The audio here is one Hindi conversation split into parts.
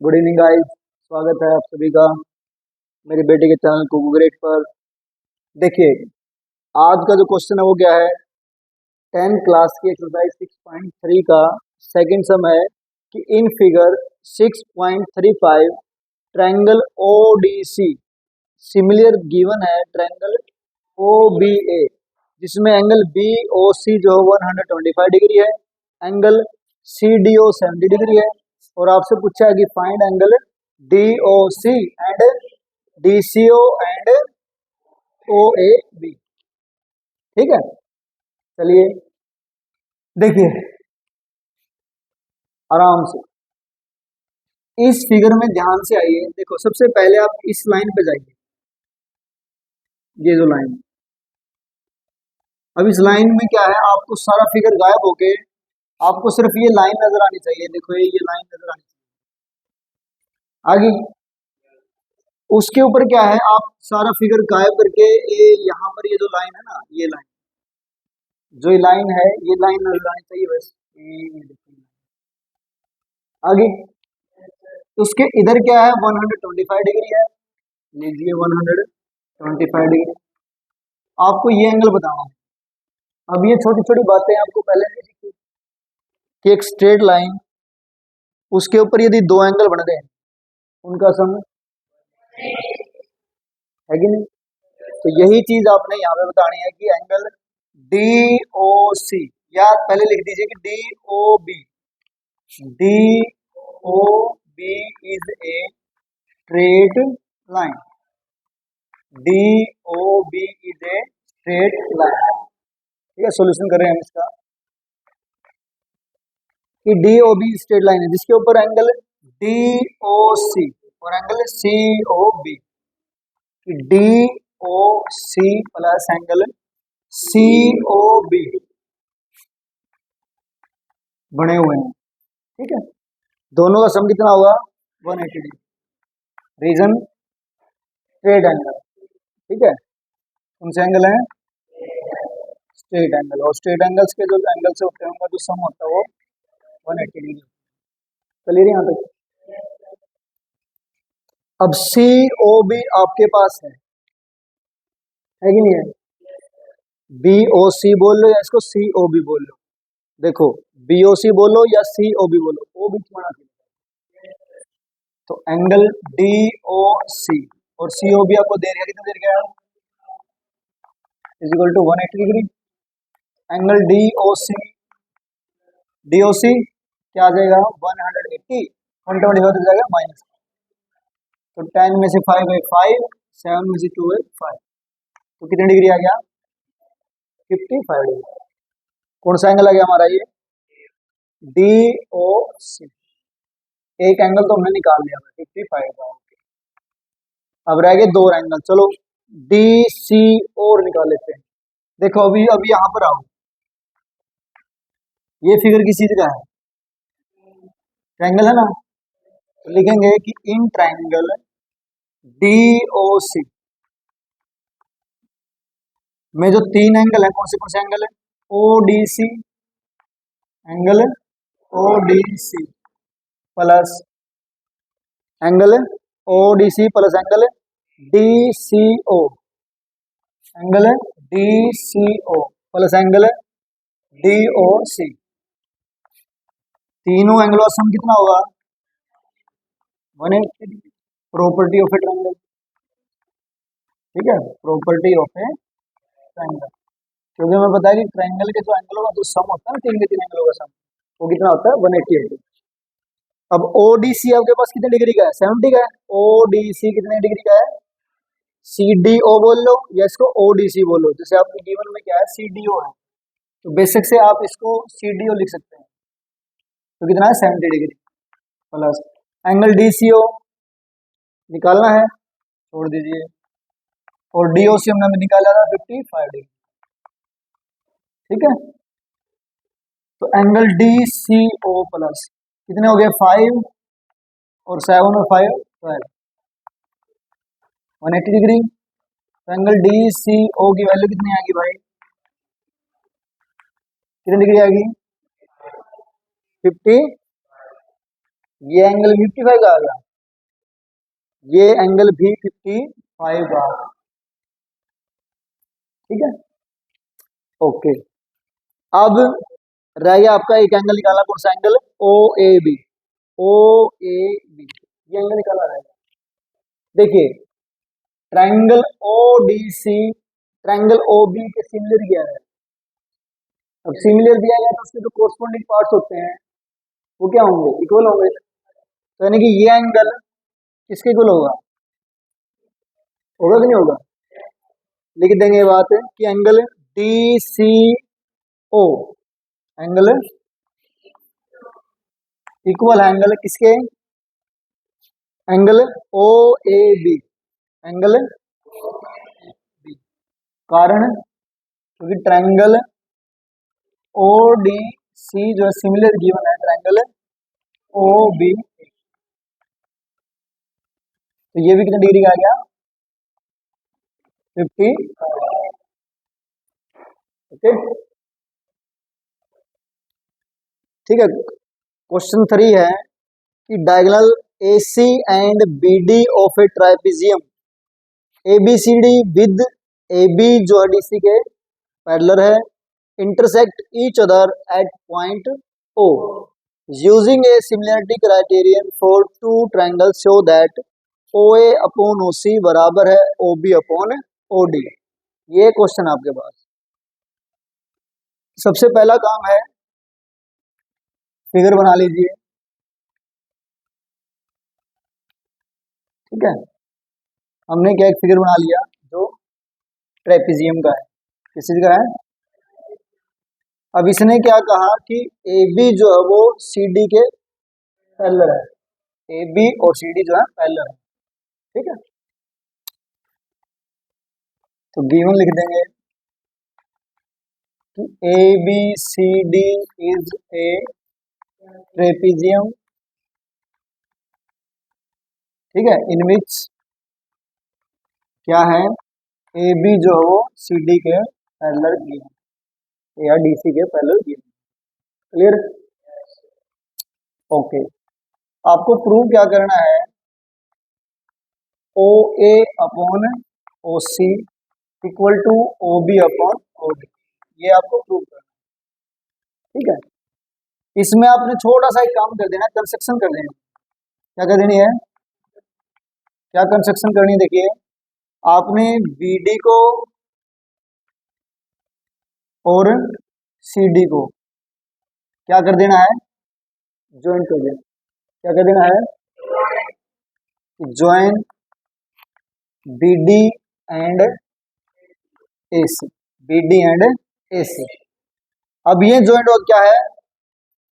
Good evening guys. स्वागत है आप सभी का मेरे बेटे के चैनल कुकू ग्रेड पर। देखिए, आज का जो क्वेश्चन है वो क्या है, 10 क्लास की एक्सरसाइज 6.3 का सेकंड सम है कि in figure 6.35 triangle ODC similar given है ट्रायंगल OBA जिसमें एंगल BOC जो 125 डिग्री है, एंगल CDO 70 डिग्री है और आपसे पूछा है कि find angle DOC and DCO and OAB। ठीक है, चलिए देखिए आराम से इस फिगर में ध्यान से आइए। देखो, सबसे पहले आप इस लाइन पे जाइए, ये जो लाइन, अब इस लाइन में क्या है, आपको सारा फिगर गायब होके आपको सिर्फ ये लाइन नजर आनी चाहिए। देखो ये लाइन नजर आनी चाहिए आगे। उसके ऊपर क्या है, आप सारा फिगर गायब करके ये यहाँ पर ये जो लाइन है ना, ये लाइन, जो ये लाइन है, ये लाइन नजर आनी चाहिए बस। ये देखिए आगे, उसके इधर क्या है, 125 डिग्री है, लीजिए 125 डिग्री। आपको ये एंगल बताना है। अब ये छोटी छोटी बातें आपको पहले नहीं सीखी कि एक स्ट्रेट लाइन, उसके ऊपर यदि दो एंगल बन गए, उनका सम है कि नहीं। तो यही चीज आपने यहाँ पे बतानी है कि एंगल DOC, या पहले लिख दीजिए कि DOB is a straight line. DOB is a straight line. ठीक है, सॉल्यूशन कर रहे हैं हम इसका कि DOB स्ट्रेट लाइन है जिसके ऊपर एंगल DOC और एंगल COB, कि DOC प्लस एंगल COB बने हुए हैं। ठीक है, दोनों का सम कितना होगा, 180 डिग्री। Reason straight angle. ठीक है, कौन से एंगल है, स्ट्रेट एंगल, और स्ट्रेट एंगल्स के जो एंगल से होते हैं उनका जो सम होता है वो 180 डिग्री। क्लियर यहाँ तक। अब COB आपके पास है कि नहीं है। BOC बोल लो या इसको COB बोल लो। देखो, BOC बोलो या COB बोलो, O बीच में आना चाहिए। तो एंगल DOC और COB आपको दे रहा है, कितना दे रहा है, is equal to 180 degree. Angle DOC क्या आ जाएगा, 180, 125 हो जाएगा माइनस। तो 10 में से 5 है 5, 7 में से 2 है 5, तो कितने डिग्री आ गया, 55 डिग्री। कौन सा एंगल आ गया हमारा, ये DOC। एक एंगल तो हमने निकाल लिया 55 का। अब रह गए दो एंगल, चलो DCO और निकाल लेते हैं। देखो अभी यहाँ पर आओ, ये फिगर किस चीज का है, ट्रायंगल है ना। तो लिखेंगे कि इन ट्रायंगल DOC में जो तीन एंगल है, कौन से एंगल है, ODC, angle ODC plus angle ODC plus angle DCO, angle DCO plus angle DOC, तीनों एंगलों का सम कितना होगा, 180 degree. Property of A triangle. ठीक है, प्रॉपर्टी ऑफ ए ट्रायंगल, क्योंकि हमें पता है कि ट्रायंगल के जो एंगलों का जो सम होता है ना, तीन के तीन एंगलों का सम, वो कितना होता है, 180 डिग्री। अब ODC आपके पास कितने डिग्री का है, 70 का है। ODC कितने डिग्री का है, CDO बोल लो या इसको ODC बोलो। जैसे आपके गिवन में क्या है, CDO है, तो बेसिक से आप इसको CDO लिख सकते हैं। तो कितना है, 70 डिग्री प्लस एंगल DCO निकालना है, छोड़ दीजिए, और DOC हमने निकाला था 55 डिग्री। ठीक है, तो एंगल DCO प्लस कितने हो गए, 5 और 7 और 5 12, 180 डिग्री। तो एंगल DCO की वैल्यू कितनी आएगी भाई, कितनी डिग्री आएगी, 50 ये एंगल 55 का आ गया, ये एंगल भी 55 का, ठीक है। ओके, अब रह गया आपका एक एंगल निकाला, कौन सा angle, O A B, O A B, ये एंगल निकाला रहेगा। देखिए triangle O D C triangle O B के सिमिलर क्या है। अब सिमिलर दिया गया तो उसके जो कोरस्पॉन्डिंग पार्ट्स होते हैं वो क्या होंगे, इक्वल होंगे। तो यानी कि ये एंगल किसके इक्वल होगा, होगा कि नहीं होगा। लिख देंगे ये बात है कि angle D C O angle equal angle किसके, angle O A B, angle B. कारण क्योंकि ट्रायंगल ओ डी सी जो है सिमिलर गिवन है ट्रायंगल ओ बी, तो ये भी कितने डिग्री का आ गया, 50। ओके ठीक है। क्वेश्चन 3 है कि diagonal AC and BD of a trapezium ABCD with AB जो है DC के पैरेलल है, intersect each other at point O using a similarity criterion for two triangle show that OA upon OC बराबर है OB अपॉन OD। ये क्वेश्चन आपके पास, सबसे पहला काम है फिगर बना लीजिए, ठीक है। हमने क्या एक फिगर बना लिया जो ट्रेपेजियम का है, किस चीज का है। अब इसने क्या कहा कि ए बी जो है वो सी डी के पैरेलल है, ए बी और सी डी जो है पैरेलल है, ठीक है। तो गिवन लिख देंगे कि A B C D is a trapezium, ठीक है, इन विच क्या है, ए बी जो है वो सी डी के पैरेलल गिवन या डी सी के पैरेलल गिवन। Clear, okay. आपको प्रूव क्या करना है, O A upon O C equal to O B upon O D, ये आपको प्रूव करना है, ठीक है। इसमें आपने छोटा सा एक काम कर देना, कंस्ट्रक्शन कर देना। क्या कर देनी है, क्या कंस्ट्रक्शन करनी है, देखिए आपने बी डी को और सी डी को क्या कर देना है, ज्वाइन कर देना। क्या कर देना है, join B D and A C, B D and A C. अब ये ज्वाइंट और क्या है,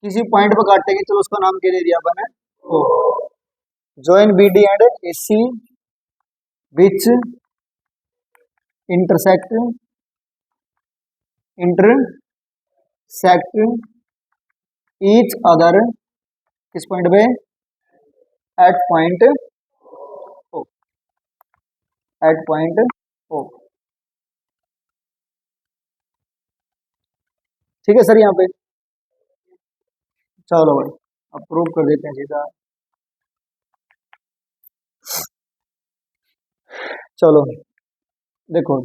किसी पॉइंट पर काटेंगे, चलो उसका नाम क्या दे दिया अपन ने, O. Join B D and A C which intersect each other, किस पॉइंट पे, at point O, at point O, ठीक है सर। यहाँ पे चलो भाई अब प्रूव कर देते हैं सीधा, चलो देखो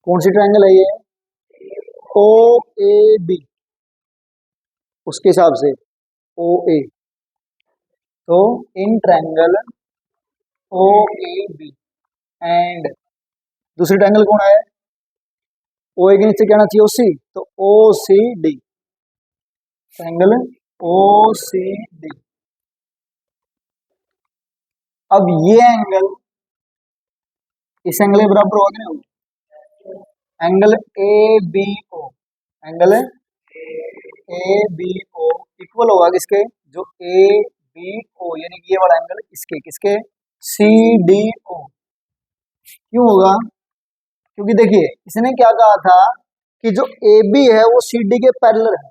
कौन सी ट्रायंगल है ये, ओ ए बी, उसके हिसाब से ओ ए, तो इन triangle O A B and दूसरी ट्रायंगल कौन है, ओ ए के नीचे क्या आना चाहिए, ओ सी, तो O C D, triangle O C D. अब ये एंगल इस एंगल के बराबर होगा नहीं, angle A B O, angle A B O equal होगा किसके, जो ए बी ओ यानी कि ये वाला एंगल इसके, किसके, सी डी ओ। क्यों होगा, क्योंकि देखिए इसने क्या कहा था कि जो ए बी है वो सी डी के पैरेलल है।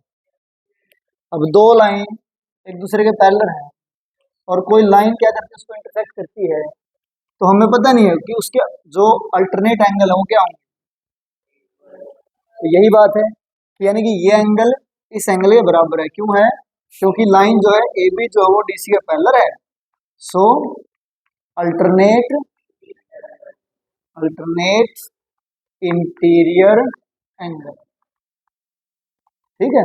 अब दो लाइन एक दूसरे के पैरेलल है और कोई लाइन क्या करती है, उसको इंटरसेक्ट करती है, तो हमें पता नहीं है कि उसके जो अल्टरनेट एंगल है वो क्या होंगे, तो यही बात है कि यानी कि ये एंगल इस एंगल के बराबर है। क्यों है? क्योंकि लाइन जो है ए बी जो है वो डीसी का पैरेलल है। सो अल्टरनेट अल्टरनेट इंटीरियर एंगल। ठीक है,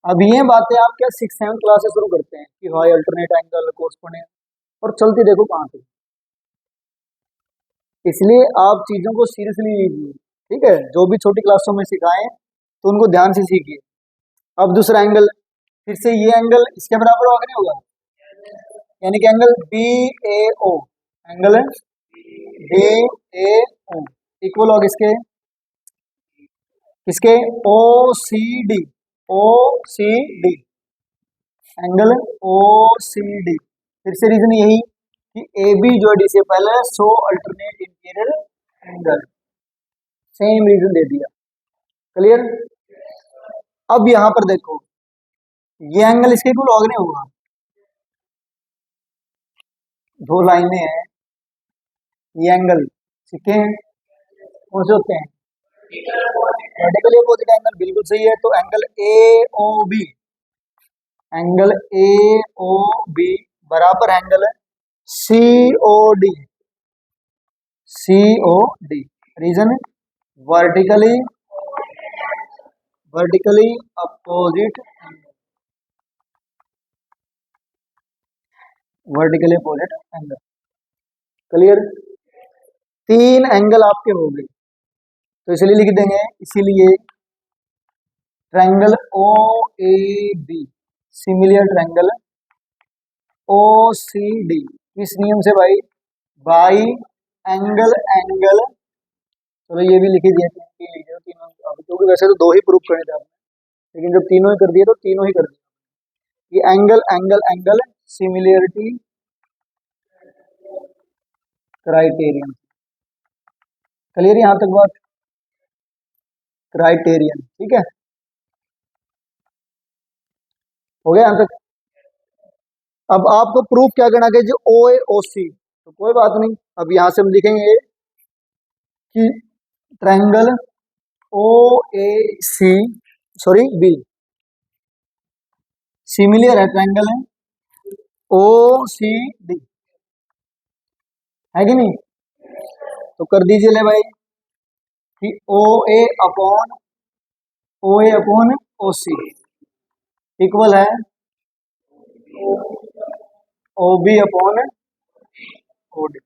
अब ये बातें आप क्या 6-7 क्लास से शुरू करते हैं कि हाई अल्टरनेट एंगल कोर्सपोंडिंग, और चलती देखो कहाँ से। इसलिए आप चीजों को सीरियसली लीजिए। ठीक है, जो भी छोटी क्लासों में सिखाएं तो उनको ध्यान से सीखिए। अब दूसरा एंगल, फिर से ये एंगल इसके बराबर होगा कि नहीं होगा? यानी कि angle B A O, angle B A O equal होगा किसके? किसके? O C D, O C D, angle O C D. फिर से रीजन यही कि ए बी जो है डी से पहले, so alternate interior angle. Same reason दे दिया। क्लियर? अब यहां पर देखो, ये एंगल इसके इक्वल होगा नहीं होगा? दो लाइनें हैं, ये एंगल ठीक है कौन से होते हैं? रेडिकली अपोजिट एंगल, बिल्कुल सही है। तो angle A O B, angle A O B बराबर angle C O D, C O D. Reason vertically vertically opposite angle, vertically opposite angle. Clear? तीन एंगल आपके हो गए, तो इसलिए लिख देंगे, इसीलिए triangle O A B similar triangle O C D. किस नियम से भाई? By angle angle. चलो ये भी लिख ही दिया, तीन लिख दिया तीनों, क्योंकि वैसे तो दो ही प्रूफ करने थे आपने, लेकिन जब तीनों ही कर दिए तो तीनों ही कर दिए। ये angle angle angle similarity criterion. Clear यहां तक बात? क्राइटेरियन, ठीक है, हो गया यहां तक। अब आपको प्रूफ क्या करना है? जो ओ ए ओ सी, तो कोई बात नहीं, अब यहां से हम लिखेंगे कि triangle O A C sorry be similar है ट्रायंगल है ओ सी डी, है कि नहीं? तो कर दीजिए ले भाई कि ओ A upon O C equal है O B upon O D,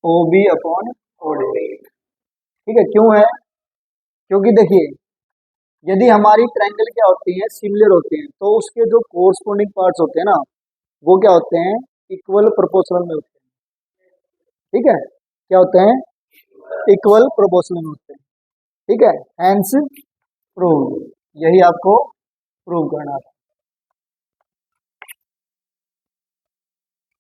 O B upon O D. ठीक है, क्यों है? क्योंकि देखिए, यदि हमारी ट्रायंगल क्या होती है? सिमिलर होते हैं, तो उसके जो कोरस्पोंडिंग पार्ट्स होते हैं ना, वो क्या होते हैं? इक्वल प्रोपोर्शनल में होते हैं। ठीक है, क्या होते हैं? इक्वल प्रोपोर्शनल में होते हैं। ठीक है, हैंस प्रूव, यही आपको प्रूव करना था।